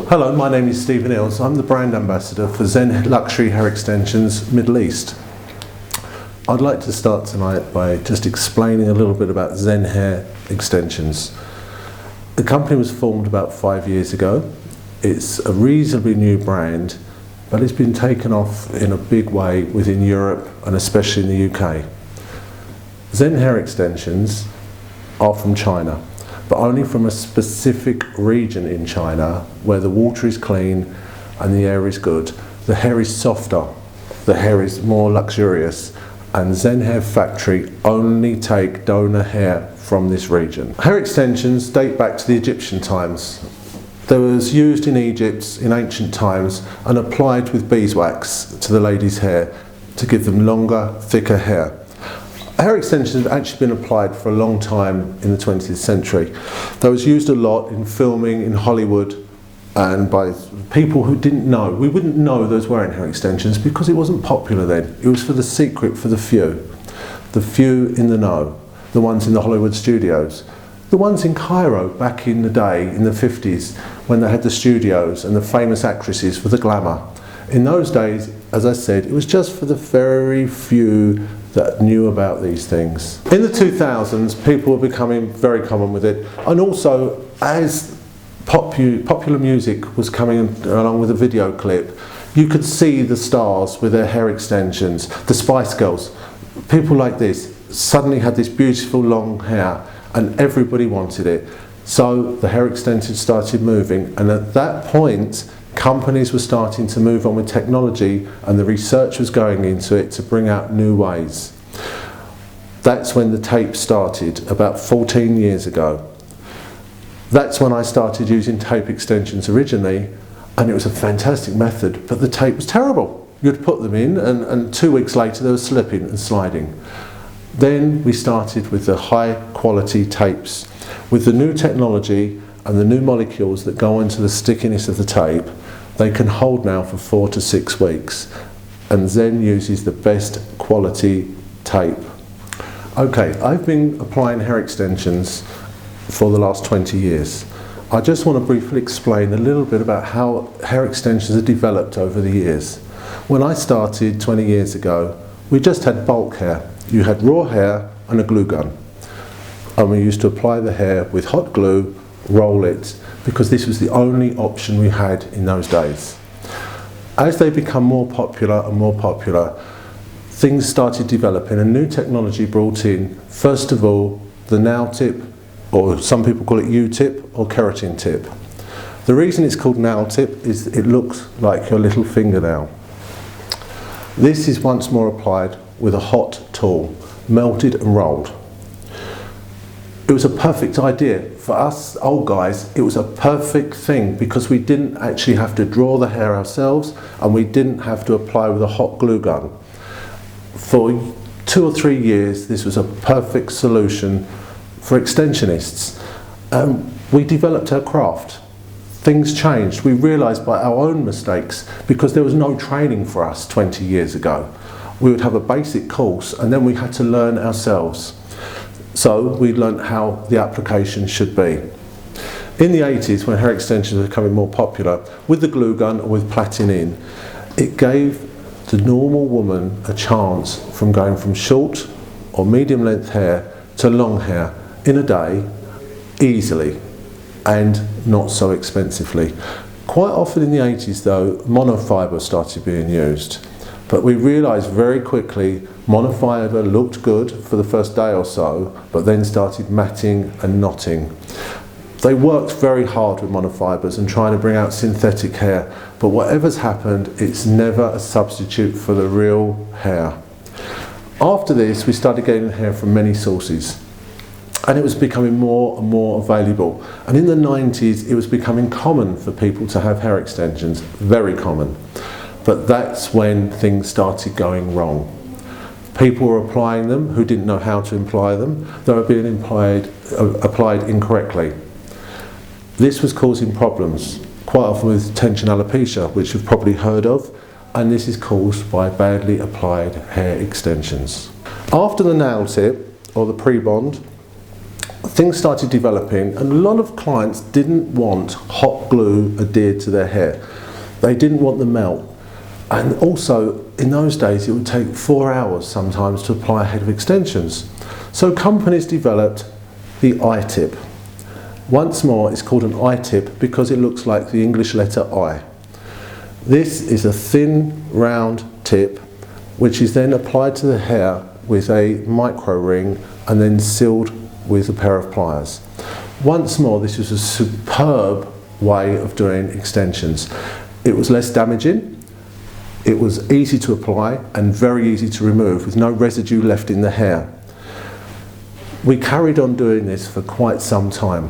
Hello, my name is ستيفن. I'm the brand ambassador for ZEN Luxury Hair Extensions Middle East. I'd like to start tonight by just explaining a little bit about Zen Hair Extensions. The company was formed about 5 years ago. It's a reasonably new brand, but it's been taken off in a big way within Europe and especially in the UK. Zen Hair Extensions are from China, but only from a specific region in China where the water is clean and the air is good. The hair is softer, the hair is more luxurious, and Zen Hair Factory only take donor hair from this region. Hair extensions date back to the Egyptian times. They was used in Egypt in ancient times and applied with beeswax to the ladies' hair to give them longer, thicker hair. Hair extensions have actually been applied for a long time in the 20th century. They was used a lot in filming in Hollywood and by people who didn't know. We wouldn't know those wearing hair extensions because it wasn't popular then. It was for the secret, for the few in the know, the ones in the Hollywood studios. The ones in Cairo back in the day, in the 50s, when they had the studios and the famous actresses for the glamour. In those days, as I said, it was just for the very few that knew about these things. In the 2000s, people were becoming very common with it, and also as popular music was coming along with a video clip, you could see the stars with their hair extensions. The Spice Girls, people like this, suddenly had this beautiful long hair, and everybody wanted it. So the hair extensions started moving, and at that point, companies were starting to move on with technology and the research was going into it to bring out new ways. That's when the tape started, about 14 years ago. That's when I started using tape extensions originally, and it was a fantastic method, but the tape was terrible. You'd put them in and 2 weeks later they were slipping and sliding. Then we started with the high quality tapes. With the new technology and the new molecules that go into the stickiness of the tape, they can hold now for 4 to 6 weeks, and Zen uses the best quality tape. Okay, I've been applying hair extensions for the last 20 years. I just want to briefly explain a little bit about how hair extensions have developed over the years. When I started 20 years ago, we just had bulk hair. You had raw hair and a glue gun, and we used to apply the hair with hot glue, roll it, because this was the only option we had in those days. As they become more popular and more popular, things started developing and new technology brought in. First of all, the nail tip, or some people call it U-tip or keratin tip. The reason it's called nail tip is it looks like your little fingernail. This is once more applied with a hot tool, melted and rolled. It was a perfect idea. For us old guys, it was a perfect thing because we didn't actually have to draw the hair ourselves and we didn't have to apply with a hot glue gun. For 2 or 3 years, this was a perfect solution for extensionists. We developed our craft. Things changed. We realised by our own mistakes, because there was no training for us 20 years ago. We would have a basic course and then we had to learn ourselves. So we learned how the application should be. In the 80s, when hair extensions were becoming more popular, with the glue gun or with plaiting in, it gave the normal woman a chance from going from short or medium length hair to long hair in a day, easily and not so expensively. Quite often in the 80s though, monofibre started being used. But we realised very quickly monofibre looked good for the first day or so, but then started matting and knotting. They worked very hard with monofibres and trying to bring out synthetic hair, but whatever's happened, it's never a substitute for the real hair. After this, we started getting hair from many sources, and it was becoming more and more available. And in the 90s, it was becoming common for people to have hair extensions, very common. But that's when things started going wrong. People were applying them who didn't know how to apply them. They were being applied incorrectly. This was causing problems, quite often with tension alopecia, which you've probably heard of, and this is caused by badly applied hair extensions. After the nail tip, or the pre-bond, things started developing, and a lot of clients didn't want hot glue adhered to their hair. They didn't want the melt. And also, in those days, it would take 4 hours sometimes to apply a head of extensions. So companies developed the I-tip. Once more, it's called an I-tip because it looks like the English letter I. This is a thin, round tip, which is then applied to the hair with a micro ring and then sealed with a pair of pliers. Once more, this was a superb way of doing extensions. It was less damaging, it was easy to apply and very easy to remove with no residue left in the hair. We carried on doing this for quite some time.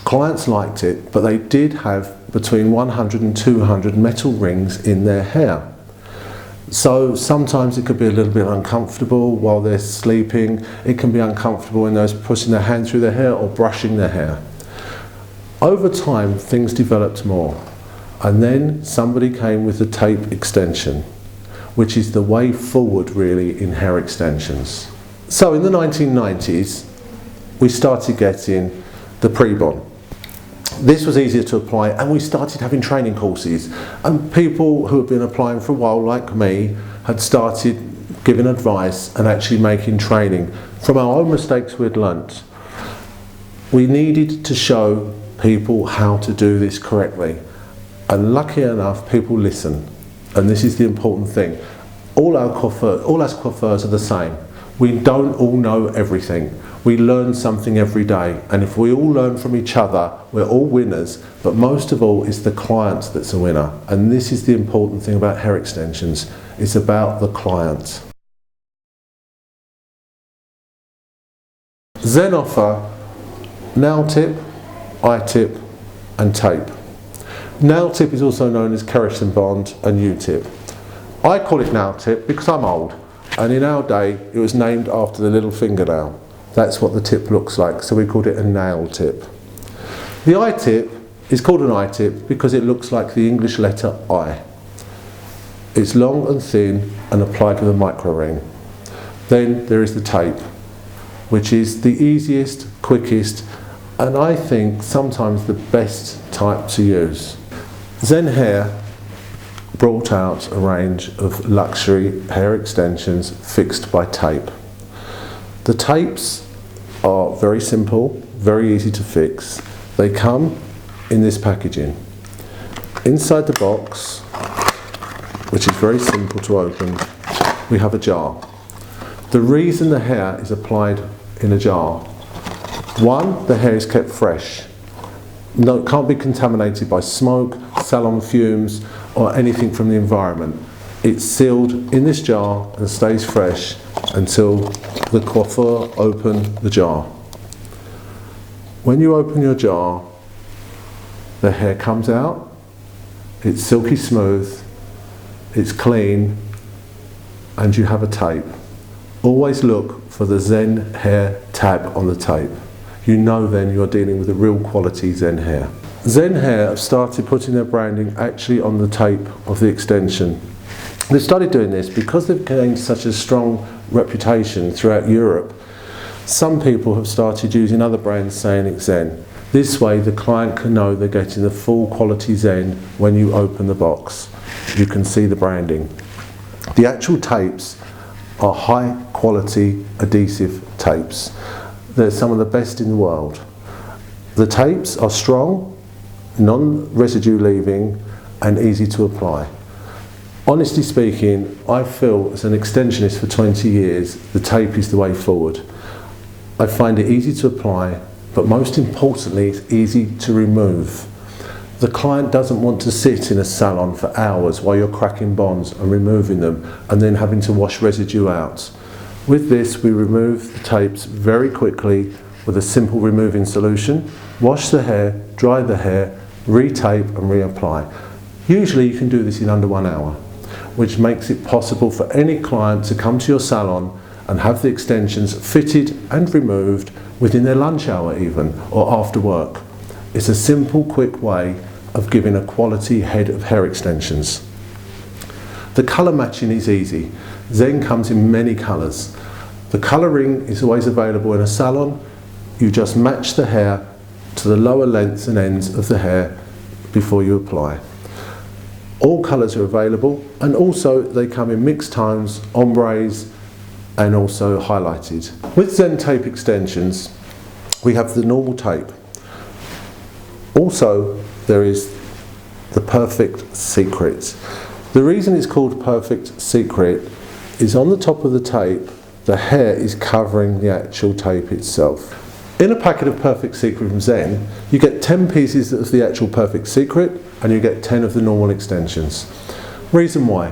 Clients liked it, but they did have between 100 and 200 metal rings in their hair. So sometimes it could be a little bit uncomfortable while they're sleeping. It can be uncomfortable when they're putting their hand through their hair or brushing their hair. Over time, things developed more. And then somebody came with the tape extension, which is the way forward really in hair extensions. So in the 1990s, we started getting the pre-bond. This was easier to apply, and we started having training courses, and people who had been applying for a while, like me, had started giving advice and actually making training from our own mistakes we'd learnt. We needed to show people how to do this correctly, and lucky enough, people listen, and this is the important thing. All us coiffeurs are the same. We don't all know everything. We learn something every day, and if we all learn from each other, we're all winners, but most of all, it's the client that's a winner. And this is the important thing about hair extensions. It's about the client. Zen offer nail tip, I-tip and tape. Nail tip is also known as keratin bond and U-tip. I call it nail tip because I'm old, and in our day it was named after the little fingernail. That's what the tip looks like, so we called it a nail tip. The I-tip is called an I-tip because it looks like the English letter I. It's long and thin and applied with a micro ring. Then there is the tape, which is the easiest, quickest, and I think sometimes the best type to use. Zen Hair brought out a range of luxury hair extensions fixed by tape. The tapes are very simple, very easy to fix. They come in this packaging. Inside the box, which is very simple to open, we have a jar. The reason the hair is applied in a jar: one, the hair is kept fresh. No, it can't be contaminated by smoke, salon fumes, or anything from the environment. It's sealed in this jar and stays fresh until the coiffeur opens the jar. When you open your jar, the hair comes out, it's silky smooth, it's clean, and you have a tape. Always look for the Zen Hair tab on the tape. You know then you're dealing with a real quality Zen Hair. Zen Hair have started putting their branding actually on the tape of the extension. They started doing this because they've gained such a strong reputation throughout Europe. Some people have started using other brands saying it's Zen. This way the client can know they're getting the full quality Zen when you open the box. You can see the branding. The actual tapes are high quality adhesive tapes. They're some of the best in the world. The tapes are strong, non-residue leaving and easy to apply. Honestly speaking, I feel as an extensionist for 20 years, the tape is the way forward. I find it easy to apply, but most importantly, it's easy to remove. The client doesn't want to sit in a salon for hours while you're cracking bonds and removing them and then having to wash residue out. With this, we remove the tapes very quickly with a simple removing solution. Wash the hair, dry the hair, re-tape and reapply. Usually you can do this in under 1 hour, which makes it possible for any client to come to your salon and have the extensions fitted and removed within their lunch hour even, or after work. It's a simple, quick way of giving a quality head of hair extensions. The colour matching is easy. Zen comes in many colours. The colouring is always available in a salon You just match the hair to the lower lengths and ends of the hair before you apply. All colours are available, and also they come in mixed tones, ombres, and also highlighted. With Zen tape extensions, we have the normal tape. Also, there is the Perfect Secret. The reason it's called Perfect Secret is on the top of the tape, the hair is covering the actual tape itself. In a packet of Perfect Secret from Zen, you get 10 pieces of the actual Perfect Secret and you get 10 of the normal extensions. Reason why?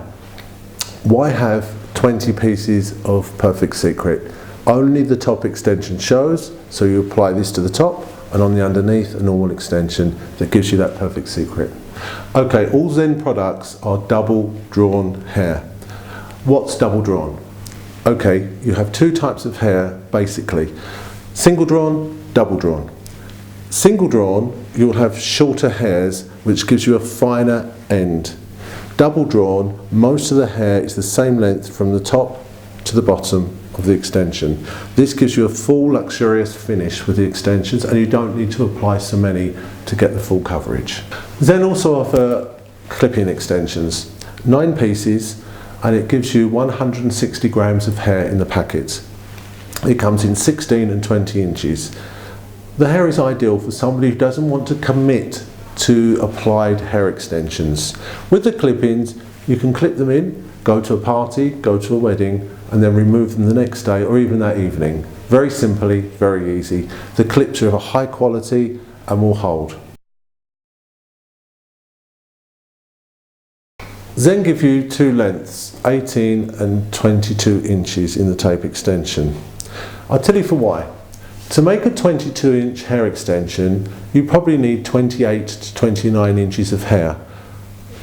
Why have 20 pieces of Perfect Secret? Only the top extension shows, so you apply this to the top, and on the underneath a normal extension that gives you that Perfect Secret. Okay, all Zen products are double drawn hair. What's double drawn? Okay, you have two types of hair basically. Single drawn, double drawn. Single drawn, you'll have shorter hairs which gives you a finer end. Double drawn, most of the hair is the same length from the top to the bottom of the extension. This gives you a full luxurious finish with the extensions, and you don't need to apply so many to get the full coverage. Zen also offer clip-in extensions, 9 pieces, and it gives you 160 grams of hair in the packet. It comes in 16 and 20 inches. The hair is ideal for somebody who doesn't want to commit to applied hair extensions. With the clip-ins, you can clip them in, go to a party, go to a wedding, and then remove them the next day or even that evening. Very simply, very easy. The clips are of a high quality and will hold. Zen give you two lengths, 18 and 22 inches in the tape extension. I'll tell you for why. To make a 22-inch hair extension, you probably need 28 to 29 inches of hair.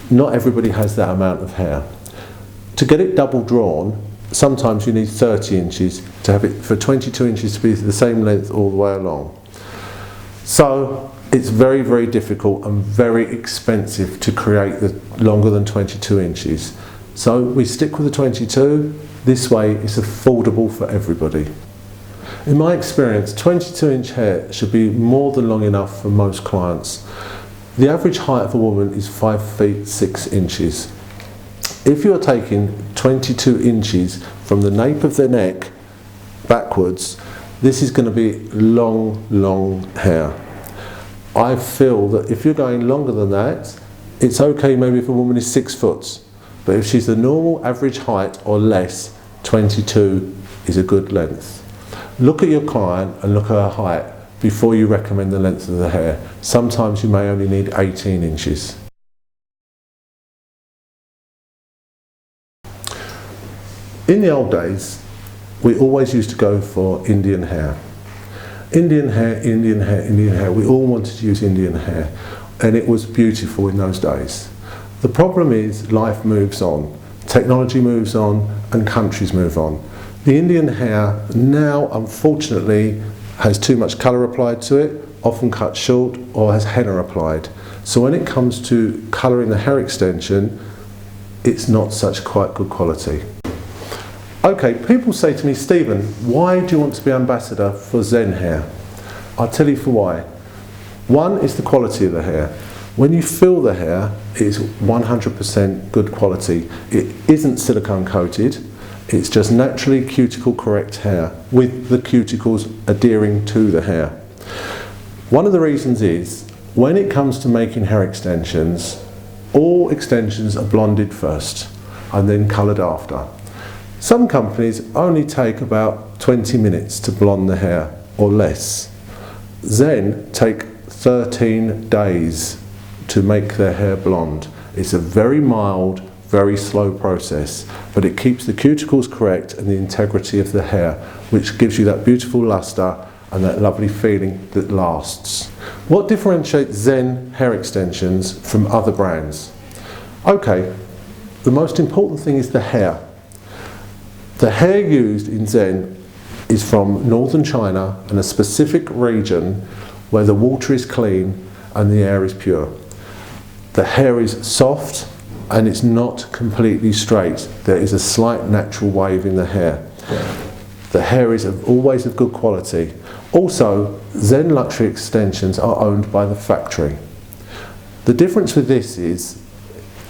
Not everybody has that amount of hair. To get it double drawn, sometimes you need 30 inches to have it for 22 inches to be the same length all the way along. So it's very, very difficult and very expensive to create the longer than 22 inches. So we stick with the 22. This way it's affordable for everybody. In my experience, 22-inch hair should be more than long enough for most clients. The average height of a woman is 5 feet 6 inches. If you're taking 22 inches from the nape of the neck backwards, this is going to be long, long hair. I feel that if you're going longer than that, it's okay maybe if a woman is 6 foot, but if she's the normal average height or less, 22 is a good length. Look at your client and look at her height before you recommend the length of the hair. Sometimes you may only need 18 inches. In the old days, we always used to go for Indian hair. Indian hair, Indian hair, Indian hair. We all wanted to use Indian hair, and it was beautiful in those days. The problem is life moves on, technology moves on, and countries move on. The Indian hair now, unfortunately, has too much colour applied to it, often cut short, or has henna applied. So when it comes to colouring the hair extension, it's not such quite good quality. Okay, people say to me, Stephen, why do you want to be ambassador for Zen Hair? I'll tell you for why. One is the quality of the hair. When you feel the hair, it is 100% good quality. It isn't silicone coated. It's just naturally cuticle correct hair with the cuticles adhering to the hair. One of the reasons is when it comes to making hair extensions, all extensions are blonded first and then coloured after. Some companies only take about 20 minutes to blonde the hair or less. Zen take 13 days to make their hair blonde. It's a very mild, very slow process, but it keeps the cuticles correct and the integrity of the hair, which gives you that beautiful luster and that lovely feeling that lasts. What differentiates Zen hair extensions from other brands? Okay, the most important thing is the hair. The hair used in Zen is from northern China and a specific region where the water is clean and the air is pure. The hair is soft and it's not completely straight. There is a slight natural wave in the hair. The hair is always of good quality. Also, ZEN Luxury Extensions are owned by the factory. The difference with this is,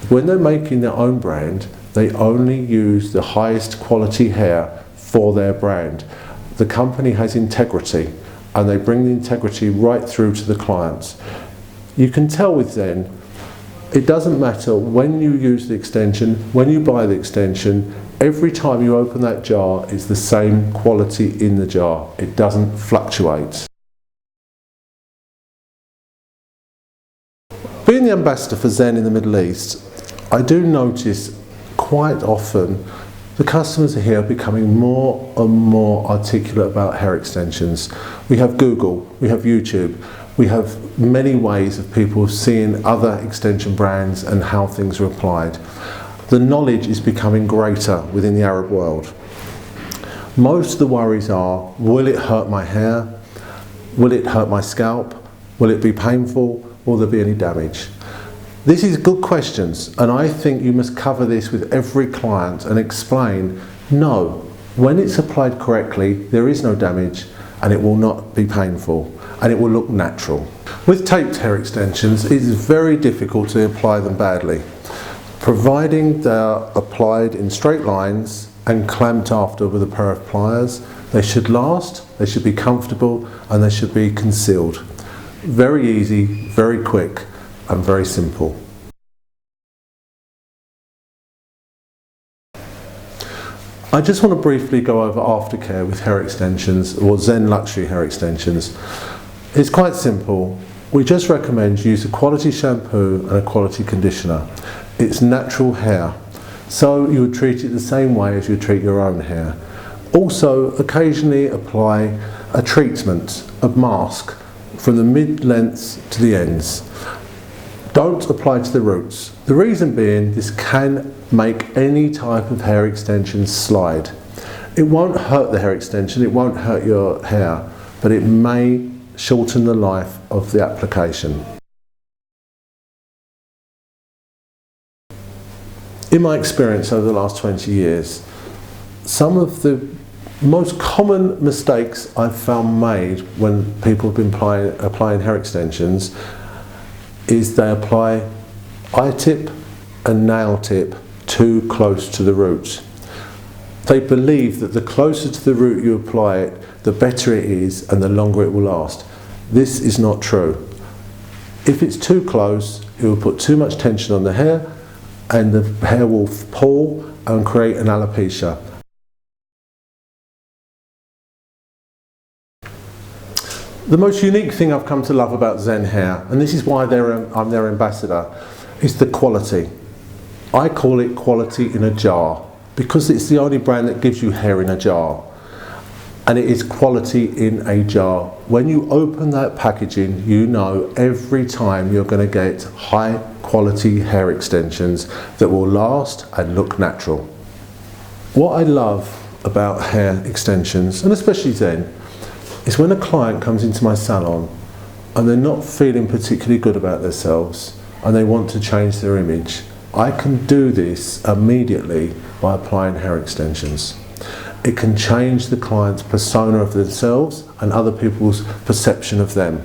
when they're making their own brand, they only use the highest quality hair for their brand. The company has integrity, and they bring the integrity right through to the clients. You can tell with Zen, it doesn't matter when you use the extension, when you buy the extension, every time you open that jar, it's the same quality in the jar. It doesn't fluctuate. Being the ambassador for Zen in the Middle East, I do notice quite often the customers here are becoming more and more articulate about hair extensions. We have Google, we have YouTube, we have many ways of people seeing other extension brands and how things are applied. The knowledge is becoming greater within the Arab world. Most of the worries are, will it hurt my hair? Will it hurt my scalp? Will it be painful? Will there be any damage? This is good questions, and I think you must cover this with every client and explain, no, when it's applied correctly, there is no damage and it will not be painful and it will look natural. With taped hair extensions, it is very difficult to apply them badly, providing they are applied in straight lines and clamped after with a pair of pliers. They should last, they should be comfortable, and they should be concealed. Very easy, very quick, and very simple. I just want to briefly go over aftercare with hair extensions, or Zen Luxury Hair Extensions. It's quite simple. We just recommend you use a quality shampoo and a quality conditioner. It's natural hair, so you would treat it the same way as you treat your own hair. Also, occasionally apply a treatment, a mask, from the mid-lengths to the ends. Don't apply to the roots. The reason being, this can make any type of hair extension slide. It won't hurt the hair extension, it won't hurt your hair, but it may shorten the life of the application. In my experience over the last 20 years, some of the most common mistakes I've found made when people have been applying hair extensions is they apply eye tip and nail tip too close to the roots. They believe that the closer to the root you apply it, the better it is and the longer it will last. This is not true. If it's too close, it will put too much tension on the hair and the hair will pull and create an alopecia. The most unique thing I've come to love about Zen Hair, and this is why I'm their ambassador, is the quality. I call it quality in a jar, because it's the only brand that gives you hair in a jar. And it is quality in a jar. When you open that packaging, you know every time you're going to get high quality hair extensions that will last and look natural. What I love about hair extensions, and especially Zen, is when a client comes into my salon and they're not feeling particularly good about themselves and they want to change their image, I can do this immediately by applying hair extensions. It can change the client's persona of themselves and other people's perception of them.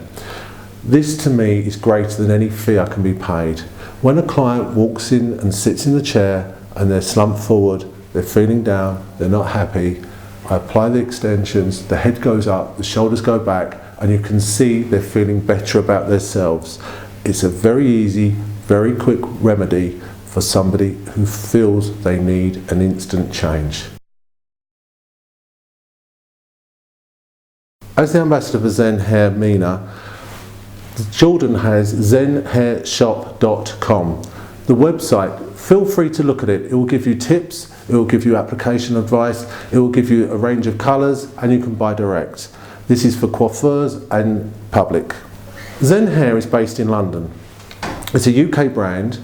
This to me is greater than any fee I can be paid. When a client walks in and sits in the chair and they're slumped forward, they're feeling down, they're not happy, I apply the extensions, the head goes up, the shoulders go back, and you can see they're feeling better about themselves. It's a very easy, very quick remedy for somebody who feels they need an instant change. As the ambassador for Zen Hair MENA, Jordan has zenhairshop.com. The website, feel free to look at it. It will give you tips, it will give you application advice, it will give you a range of colours, and you can buy direct. This is for coiffeurs and public. Zen Hair is based in London. It's a UK brand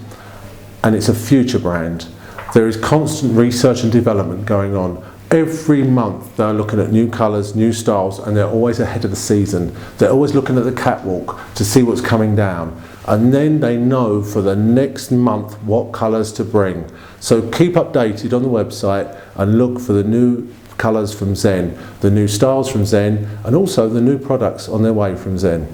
and it's a future brand. There is constant research and development going on. Every month they're looking at new colours, new styles, and they're always ahead of the season. They're always looking at the catwalk to see what's coming down. And then they know for the next month what colours to bring. So keep updated on the website and look for the new colours from Zen, the new styles from Zen, and also the new products on their way from Zen.